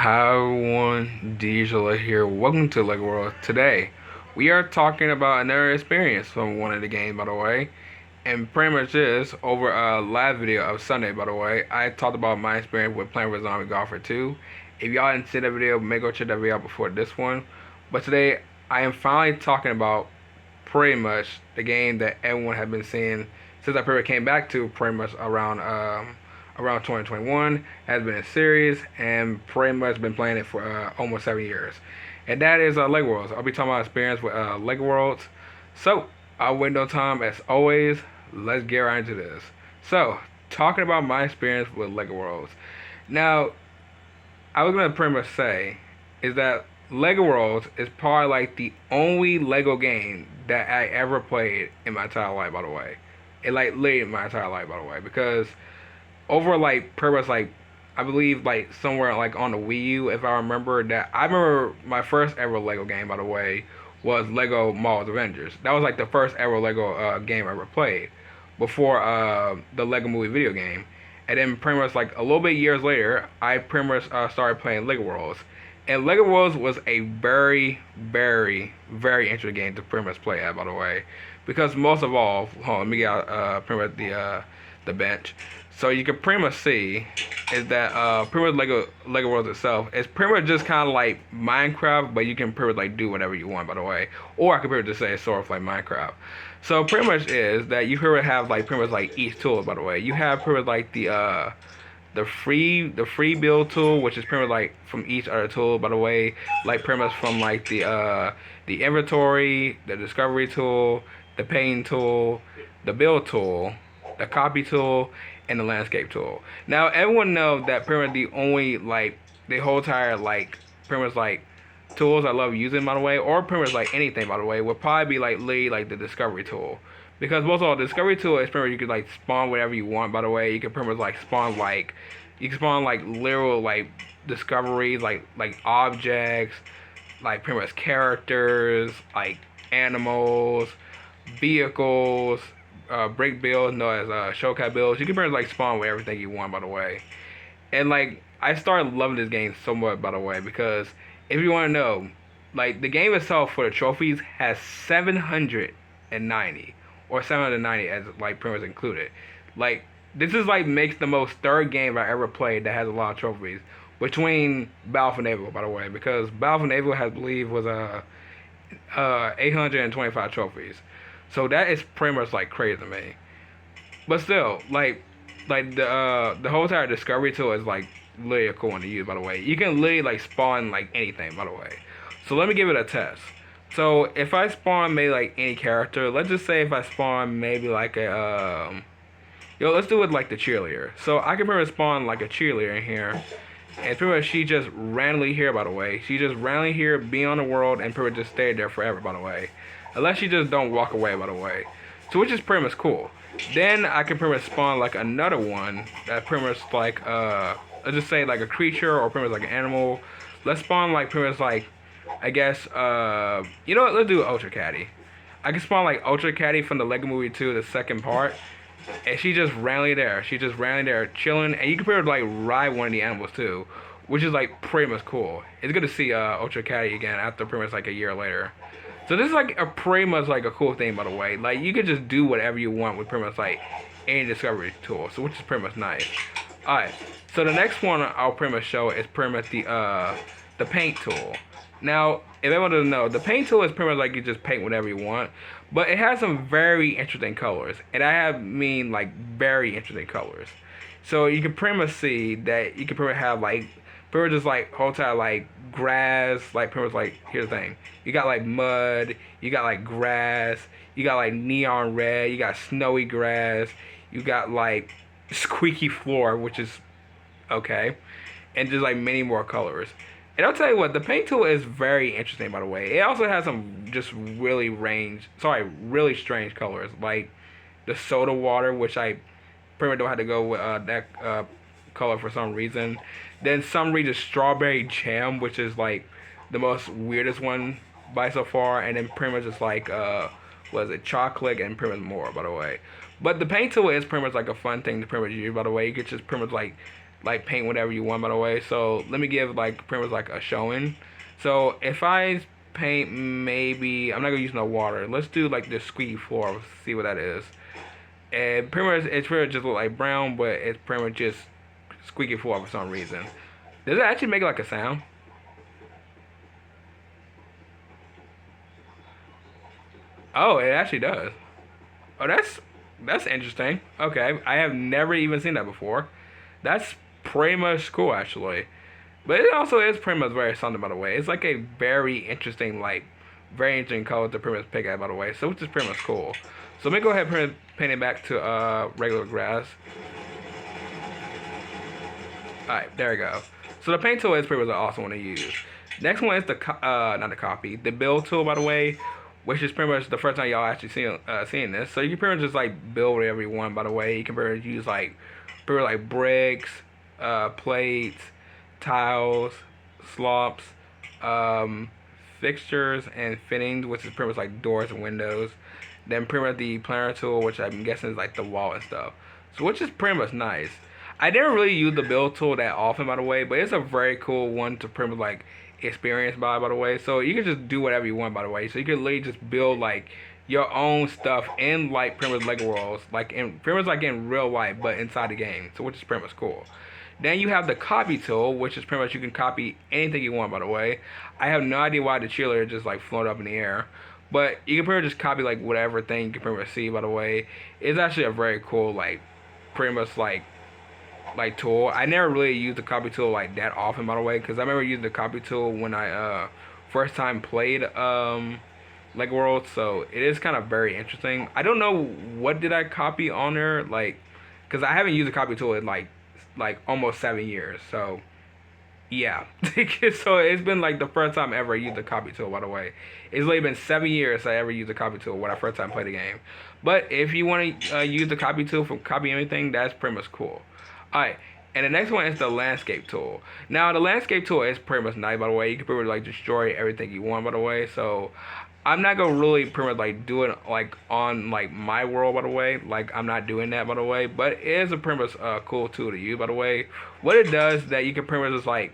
Hi everyone, Diesel here. Welcome to Lego World. Today, we are talking about another experience from one of the games, by the way. And pretty much this, over a live video of Sunday, by the way, I talked about my experience with playing with Zombie Golfer 2. If y'all didn't see that video, make go check that video out before this one. But today, I am finally talking about pretty much the game that everyone has been seeing since I pretty came back to pretty much around 2021. Has been a series and pretty much been playing it for almost 7 years. And that is Lego Worlds. I'll be talking about experience with Lego Worlds. So, I'll wait no time as always. Let's get right into this. So, talking about my experience with Lego Worlds. Now, I was gonna pretty much say is that Lego Worlds is probably like the only Lego game that I ever played in my entire life. By the way, it like literally my entire life. By the way, because over like pretty much like I believe like somewhere like on the Wii U, if I remember that. I remember my first ever Lego game, by the way, was Lego Marvel's Avengers. That was like the first ever Lego game I ever played before the Lego Movie video game. And then pretty much like a little bit years later, I pretty much started playing Lego Worlds. And Lego Worlds was a very, very, very interesting game to pretty much play at, by the way. Because most of all, hold on, let me get out pretty much the bench. So you can pretty much see is that pretty much Lego Worlds itself is pretty much just kind of like Minecraft, but you can pretty much like do whatever you want, by the way. Or I could pretty much just say it's sort of like Minecraft. So pretty much is that you pretty much have like pretty much like each tool, by the way. You have pretty much like the free build tool, which is pretty much like from each other tool, by the way. Like pretty much from like the inventory, the discovery tool, the paint tool, the build tool, the copy tool, and the landscape tool. Now everyone knows that pretty much the only like the whole entire like pretty much like tools I love using, by the way, or pretty much like anything, by the way, would probably be like literally like the discovery tool. Because most of all, the discovery tool is pretty much you could like spawn whatever you want, by the way. You can pretty much like spawn like you can spawn like literal like discoveries, like objects, like pretty much characters, like animals, vehicles, brick builds, known as showcat builds. You can pretty much like spawn with everything you want, by the way. And like I started loving this game so much, by the way, because if you want to know, like the game itself for the trophies has 790 or 790 as like pretty much included. Like this is like makes the most third game I ever played that has a lot of trophies between Battlefield Naval, by the way, because Battlefield Naval has believe was 825 trophies. So that is pretty much like crazy to me. But still, like the whole entire discovery tool is like literally a cool one to use, by the way. You can literally like spawn like anything, by the way. So let me give it a test. So if I spawn maybe like any character, let's just say if I spawn maybe like let's do it like the cheerleader. So I can pretty much spawn like a cheerleader in here. And pretty much she just randomly here, by the way. She just randomly here, be on the world, and pretty much just stay there forever, by the way. Unless she just don't walk away, by the way. So which is pretty much cool. Then I can pretty much spawn like another one that pretty much like let's just say like a creature or pretty much like an animal. Let's spawn like pretty much like I guess you know what, let's do Ultra Caddy. I can spawn like Ultra Caddy from the Lego Movie 2, the second part. And she just randomly there. She just randomly there chilling, and you can pretty much like ride one of the animals too, which is like pretty much cool. It's good to see Ultra Caddy again after pretty much like a year later. So this is like a pretty much like a cool thing, by the way. Like you can just do whatever you want with pretty much like any discovery tool, so which is pretty much nice. Alright, so the next one I'll pretty much show is pretty much the paint tool. Now, if anyone doesn't know, the paint tool is pretty much like you just paint whatever you want, but it has some very interesting colors, and I have mean like very interesting colors. So you can pretty much see that you can pretty much have like pretty much just like whole time like grass, like pretty much like here's the thing. You got like mud, you got like grass, you got like neon red, you got snowy grass, you got like squeaky floor, which is okay, and just like many more colors. And I'll tell you what, the paint tool is very interesting, by the way. It also has some just really strange colors, like the soda water, which I pretty much don't have to go with that color for some reason. Then some reason strawberry jam, which is like the most weirdest one by so far, and then pretty much just like was it chocolate and pretty much more, by the way. But the paint tool is pretty much like a fun thing to pretty much use, by the way. You could just pretty much like paint whatever you want, by the way. So let me give like pretty much like a showing. So if I paint, maybe I'm not gonna use no water. Let's do like this squeaky floor. See what that is. And pretty much it's pretty much just look like brown, but it's pretty much just squeaky floor for some reason. Does it actually make like a sound? Oh, it actually does. Oh, that's interesting. Okay, I have never even seen that before. That's pretty much cool actually. But it also is pretty much very something, by the way. It's like a very interesting, like, very interesting color to pretty much pick at, by the way. So which is pretty much cool. So let me go ahead and paint it back to regular grass. Alright, there we go. So the paint tool is pretty much an awesome one to use. Next one is the not the copy, the build tool, by the way, which is pretty much the first time y'all actually seeing this. So you can pretty much just like build whatever you want, by the way. You can pretty much use like pretty much like bricks, plates, tiles, slops, fixtures and fittings, which is pretty much like doors and windows. Then pretty much the planer tool, which I'm guessing is like the wall and stuff. So which is pretty much nice. I didn't really use the build tool that often, by the way, but it's a very cool one to pretty much like experience by the way. So you can just do whatever you want, by the way. So you can literally just build like your own stuff in like pretty much Lego worlds, like in pretty much like in real life, but inside the game. So which is pretty much cool. Then you have the copy tool, which is pretty much you can copy anything you want, by the way. I have no idea why the cheerleader just like floated up in the air. But you can pretty much just copy like whatever thing you can pretty much see, by the way. It's actually a very cool, like, pretty much like tool. I never really used the copy tool like that often, by the way, because I remember using the copy tool when I first time played Lego World, so it is kind of very interesting. I don't know what did I copy on there, like, because I haven't used the copy tool in like almost 7 years, so yeah. So it's been like the first time ever I used the copy tool, by the way. It's only been 7 years since I ever used the copy tool when I first time played the game. But if you want to use the copy tool for copying anything, that's pretty much cool. Alright, and the next one is the landscape tool. Now the landscape tool is pretty much nice, by the way. You can pretty much like destroy everything you want, by the way. So I'm not gonna really pretty much like do it like on like my world, by the way. Like I'm not doing that, by the way. But it is a pretty much cool tool to use, by the way. What it does is that you can pretty much just like,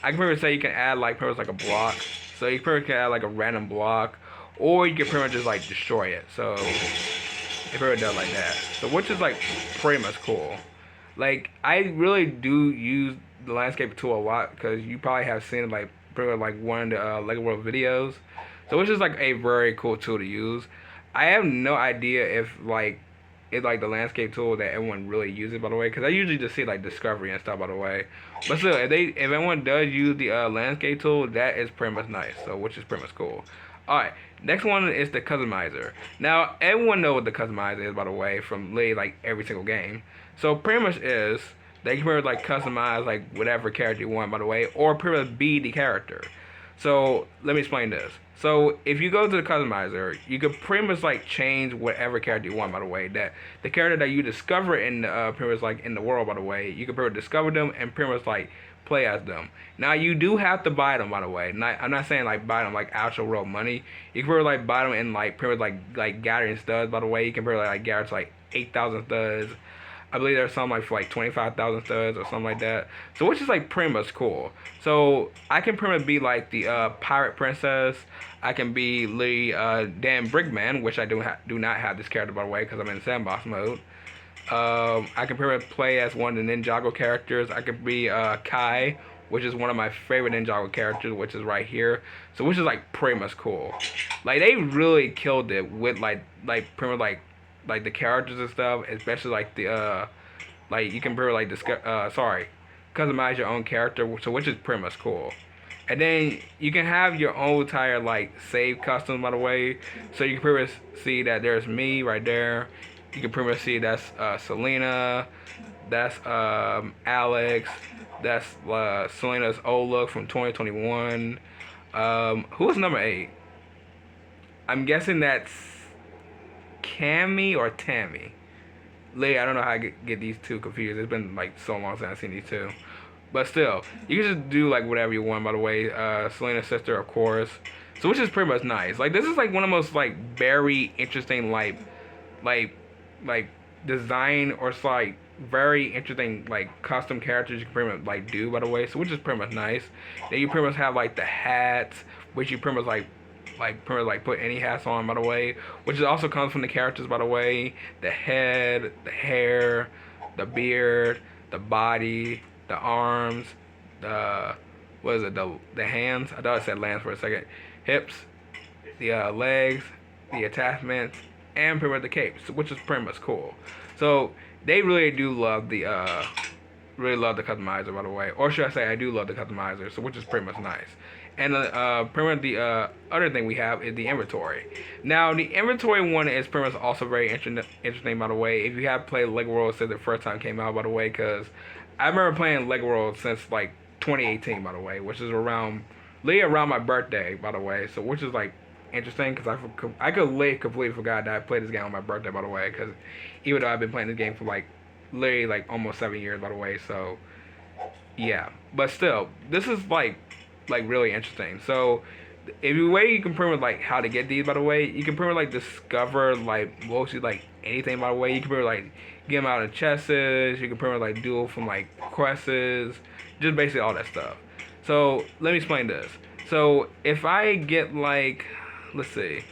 I can pretty much say you can add like pretty much like a block. So you pretty much can add like a random block, or you can pretty much just like destroy it. So it pretty much does like that. So which is like pretty much cool. Like I really do use the landscape tool a lot because you probably have seen it like pretty much like one of the Lego World videos. So which is like a very cool tool to use. I have no idea if like it's like the landscape tool that everyone really uses, by the way, because I usually just see like Discovery and stuff, by the way. But still, if everyone does use the landscape tool, that is pretty much nice. So which is pretty much cool. All right, next one is the customizer. Now everyone knows what the customizer is, by the way, from literally like every single game. So pretty much is they can pretty much like customize like whatever character you want, by the way, or pretty much be the character. So let me explain this. So if you go to the customizer, you can pretty much like change whatever character you want, by the way. That the character that you discover in the pretty much like in the world, by the way, you can pretty much discover them and pretty much like play as them. Now you do have to buy them, by the way. I'm not saying like buy them like actual real money. You can pretty much like buy them in like pretty much like gathering studs, by the way. You can pretty much like gather to like 8,000 studs. I believe there's some like for like 25,000 studs or something like that. So which is like pretty much cool. So I can pretty much be like the pirate princess. I can be the Dan Brickman, which I do not have this character, by the way, because I'm in sandbox mode. I can pretty much play as one of the Ninjago characters. I could be Kai, which is one of my favorite Ninjago characters, which is right here. So which is like pretty much cool. Like they really killed it with like pretty much like the characters and stuff, especially like the like you can pretty like customize your own character, so which is pretty much cool. And then you can have your own entire like save custom, by the way. So you can pretty much see that there's me right there. You can pretty much see that's Selena, that's Alex, that's Selena's old look from 2021. Who is number 8? I'm guessing that's Cammy or Tammy. Literally, I don't know how I get these two confused. It's been like so long since I've seen these two. But still, you can just do like whatever you want, by the way. Selena's sister, of course. So which is pretty much nice. Like this is like one of the most like very interesting like design or like very interesting like custom characters you can pretty much like do by the way, so which is pretty much nice. Then you pretty much have like the hats, which you pretty much like pretty much like put any hats on by the way, which is also comes from the characters by the way. The head, the hair, the beard, the body, the arms, the what is it, the hands? I thought I said lands for a second. Hips, the legs, the attachments, and pretty much the capes, which is pretty much cool. So they really do love the customizer by the way, or should I say I do love the customizer, so which is pretty much nice. And pretty much the other thing we have is the inventory. Now the inventory one is pretty much also very interesting by the way. If you have played Lego World since the first time it came out by the way, because I remember playing Lego World since like 2018 by the way, which is literally around my birthday by the way. So which is like interesting because I could literally completely forgot that I played this game on my birthday by the way, because even though I've been playing this game for like literally like almost 7 years by the way. So yeah, but still this is like really interesting. So if you way you can pretty much like how to get these by the way, you can pretty much like discover like mostly like anything by the way. You can pretty much like get them out of chests, you can pretty much like do it from like quests, just basically all that stuff. So let me explain this. So if I get like, let's see,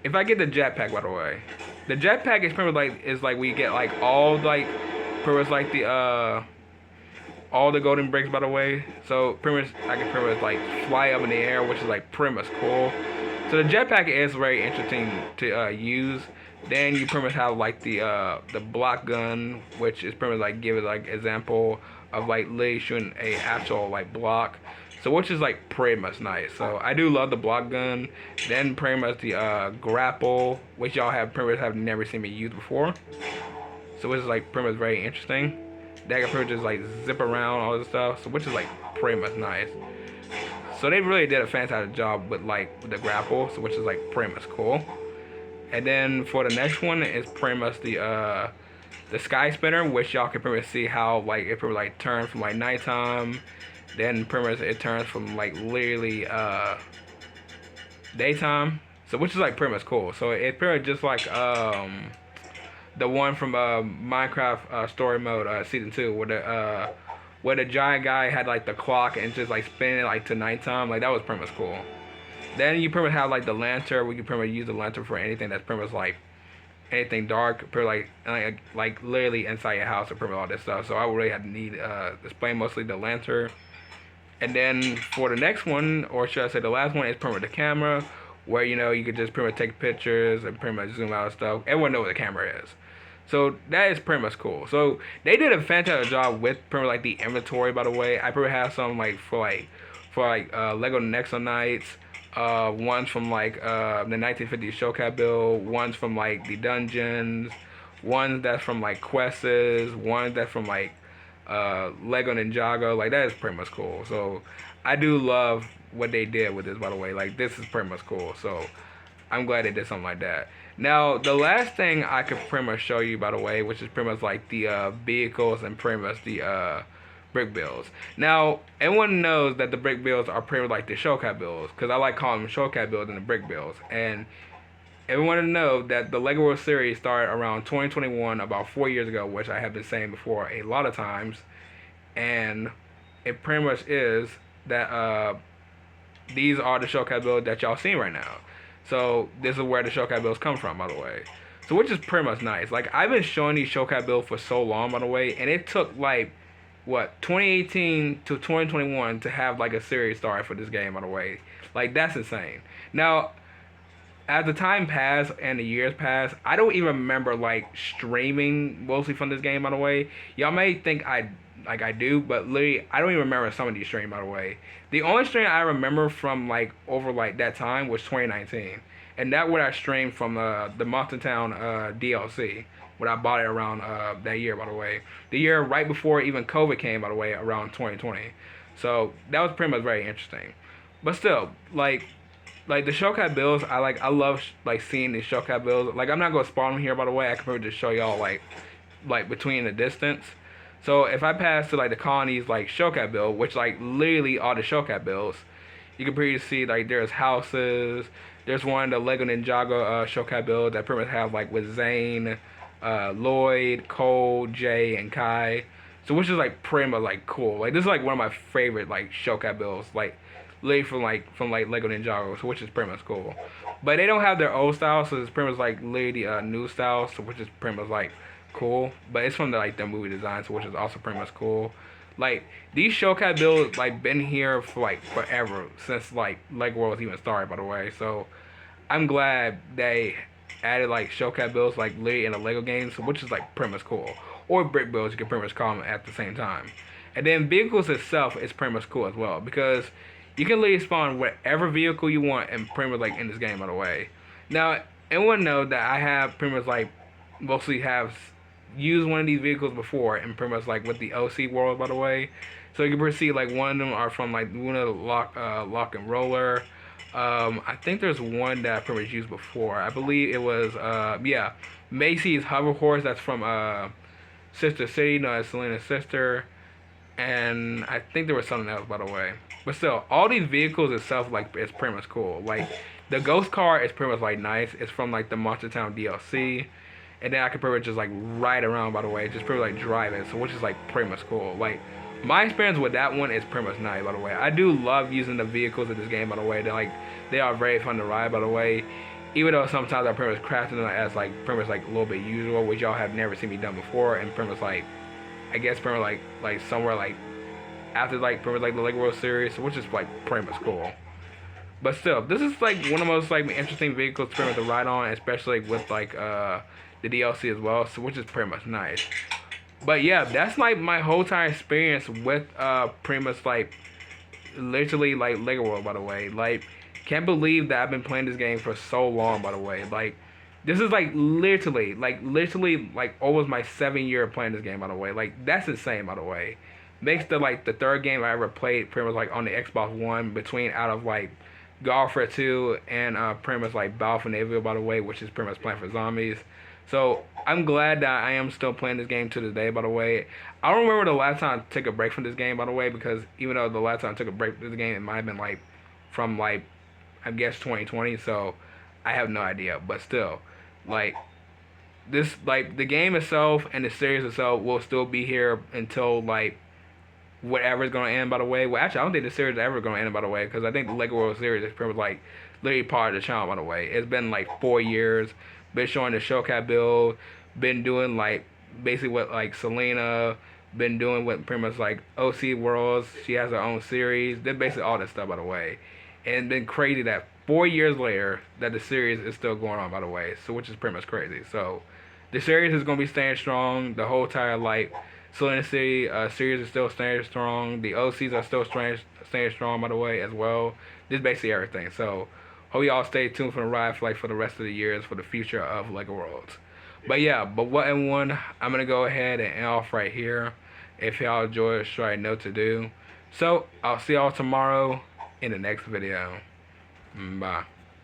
if I get the jetpack by the way, the jetpack is pretty much like we get like all like pretty much like the all the golden bricks by the way. So pretty much I can pretty much like fly up in the air, which is like pretty much cool. So the jetpack is very interesting to use. Then you pretty much have like the block gun, which is pretty much like give it like example of like literally shooting a actual like block. So which is like pretty much nice. So I do love the block gun. Then pretty much the grapple, which y'all have pretty much have never seen me use before. So which is like pretty much very interesting. That can pretty much just like zip around all this stuff. So which is like pretty much nice. So they really did a fantastic job with like the grapple, so which is like pretty much cool. And then for the next one is pretty much the sky spinner, which y'all can pretty much see how like it pretty much like turns from like nighttime, then pretty much it turns from like literally daytime. So which is like pretty much cool. So it's pretty much just like the one from Minecraft story mode season 2 where the giant guy had like the clock and just like spinning like to nighttime. Like that was pretty much cool. Then you pretty much have like the lantern. We can pretty much use the lantern for anything that's pretty much like anything dark, pretty like literally inside your house or pretty much all this stuff. So I would really have to need display mostly the lantern. And then for the next one, or should I say the last one, is pretty much the camera, where you know you could just pretty much take pictures and pretty much zoom out and stuff. Everyone knows what the camera is. So that is pretty much cool. So they did a fantastic job with pretty much like the inventory by the way. I probably have some like for Lego Nexo Knights. One's from like the 1950s showcase build, one's from like the dungeons, one that's from like quests, one that's from like Lego Ninjago. Like that is pretty much cool. So I do love what they did with this by the way. Like this is pretty much cool. So I'm glad they did something like that. Now the last thing I could pretty much show you by the way, which is pretty much like the vehicles and pretty much the brick builds. Now, everyone knows that the brick builds are pretty much like the showcase builds, because I like calling them showcase builds and the brick builds. And everyone knows that the Lego World series started around 2021, about 4 years ago, which I have been saying before a lot of times. And it pretty much is that these are the showcase builds that y'all seeing right now. So this is where the showcase builds come from, by the way. So which is pretty much nice. Like I've been showing these showcase builds for so long, by the way, and it took like 2018 to 2021 to have like a series start for this game by the way. Like that's insane. Now as the time passed and the years passed, I don't even remember like streaming mostly from this game by the way. Y'all may think I do, but literally I don't even remember some of these streams by the way. The only stream I remember from like over like that time was 2019, and that what I streamed from the Monster Town DLC when I bought it around that year by the way. The year right before even COVID came by the way, around 2020. So that was pretty much very interesting. But still, like the showcase builds, I love like seeing these showcase builds. Like I'm not gonna spawn them here by the way. I can probably just show y'all like between the distance. So if I pass to like the colonies like showcase build, which like literally all the showcase builds, you can pretty see like there's houses. There's one the Lego Ninjago showcase build that pretty much have like with Zane, Lloyd, Cole, Jay, and Kai. So which is like pretty much like cool. Like this is like one of my favorite like Shokat builds. Like literally from Lego Ninjago, so which is pretty much cool. But they don't have their old style, so it's pretty much like literally new style, so which is pretty much like cool. But it's from the like their movie design, so which is also pretty much cool. Like these Shokat builds like been here for like forever since like Lego Worlds even started, by the way. So I'm glad they added like Shokat builds like literally in the Lego games, which is like pretty much cool. Or brick builds, you can pretty much call them at the same time. And then vehicles itself is pretty much cool as well because you can literally spawn whatever vehicle you want and pretty much like in this game, by the way. Now, everyone know that I have pretty much like mostly have used one of these vehicles before and pretty much like with the OC world, by the way. So you can see like one of them are from like Luna Lock and Roller. I think there's one that I pretty much used before. I believe it was yeah, Macy's hover horse. That's from Sister City, no, it's Selena's sister. And I think there was something else, by the way. But still, all these vehicles itself like it's pretty much cool. Like the ghost car is pretty much like nice. It's from like the Monster Town DLC. And then I can pretty much just like ride around, by the way, just pretty much like drive it, so which is like pretty much cool. Like my experience with that one is pretty much nice, by the way. I do love using the vehicles in this game, by the way. They are very fun to ride, by the way. Even though sometimes I pretty much crafting them as like pretty much like a little bit usual, which y'all have never seen me done before, and pretty much like I guess pretty much like somewhere like after like pretty much like the Lego World series, which is like pretty much cool. But still, this is like one of the most like interesting vehicles pretty much to ride on, especially with like the DLC as well, so which is pretty much nice. But yeah, that's like my whole entire experience with pretty much like literally like Lego World, by the way. Like can't believe that I've been playing this game for so long, by the way. Like this is like literally like almost my 7 year playing this game, by the way. Like that's insane, by the way. Makes the like the third game I ever played pretty much like on the Xbox One between out of like Golfer 2 and pretty much like Battle for Navy, by the way, which is pretty much Plant for Zombies. So I'm glad that I am still playing this game to this day, by the way. I don't remember the last time I took a break from this game, by the way, because even though the last time I took a break from this game, it might have been like from like I guess 2020. So I have no idea, but still, like this, like the game itself and the series itself will still be here until like whatever is gonna end, by the way. Well, actually, I don't think the series is ever gonna end, by the way, because I think the Lego World series is pretty much like literally part of the channel, by the way. It's been like 4 years. Been showing the Shokat build, been doing like basically what like Selena, been doing what pretty much like OC Worlds. She has her own series. They're basically all that stuff, by the way. And it's been crazy that 4 years later that the series is still going on, by the way. So which is pretty much crazy. So the series is gonna be staying strong. The whole entire like Selena City series is still staying strong. The OCs are still staying strong, by the way, as well. Just basically everything. So hope y'all stay tuned for the ride for like for the rest of the years for the future of Lego Worlds. But yeah, but what and one, I'm gonna go ahead and end off right here. If y'all enjoy the show, I know what to do. So I'll see y'all tomorrow in the next video. Bye.